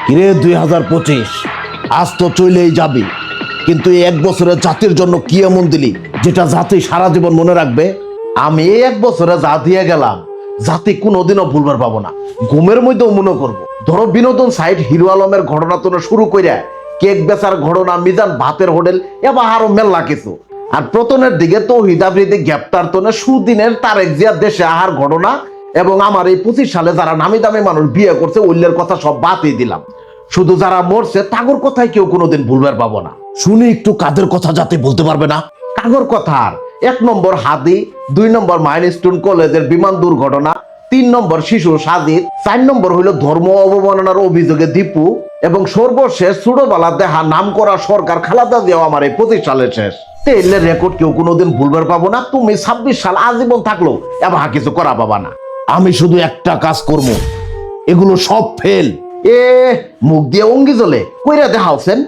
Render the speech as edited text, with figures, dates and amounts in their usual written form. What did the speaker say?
কিরে 2025 আজ তো চলেই যাবি, কিন্তু এই এক বছরের জাতির জন্য কি এমন দিলি যেটা জাতি সারা জীবন মনে রাখবে? আমি এই এক বছরে যা দিয়ে গেলাম জাতি কোনোদিনও ভুলবার পাবো না, ঘুমের মধ্যেও মনে করবো। ধরো বিনোদন সাইট হিরো আলমের ঘটনা তো শুরু কইরা কেক বেচার ঘটনা, মিজান ভাতের হোটেল, এবার আরো মেলা কিছু। আর প্রতনের দিকে তো হিদাবৃতি গ্রেপ্তার তো সুদিনের তারেক জিয়ার দেশে আহার ঘটনা, এবং আমার এই 25 সালে যারা নামি দামি মানুষ বিয়ে করছে ওইলের কথা সব বাদই দিলাম। শুধু যারা মরছে তাগর কথাই কেউ কোনোদিন ভুলবার পাবো না। শুনি একটু কাদের কথা যাতে বলতে পারবে না? কাগর কথা। 1 নম্বর হাদি, 2 নম্বর মাইলস্টোন কলেজের বিমান দুর্ঘটনা, 3 নম্বর শিশু সাজিদ, 4 নম্বর হইল ধর্ম অবমাননার অভিযোগে দীপু, এবং সর্বশেষ ছোটবেলা দেহা নাম করা সরকার খালেদা জিয়াও আমার এই 25 সালে শেষ। তেলের রেকর্ড কেউ কোনোদিন ভুলবার পাবো না। তুমি 26 সাল আজীবন থাকলেও এবার কিছু করা পাবা না। আমি শুধু একটা কাজ করবো, এগুলো সব ফেল। মুখ দিয়ে অঙ্গি জ্বলে কইরা দেখাওছেন।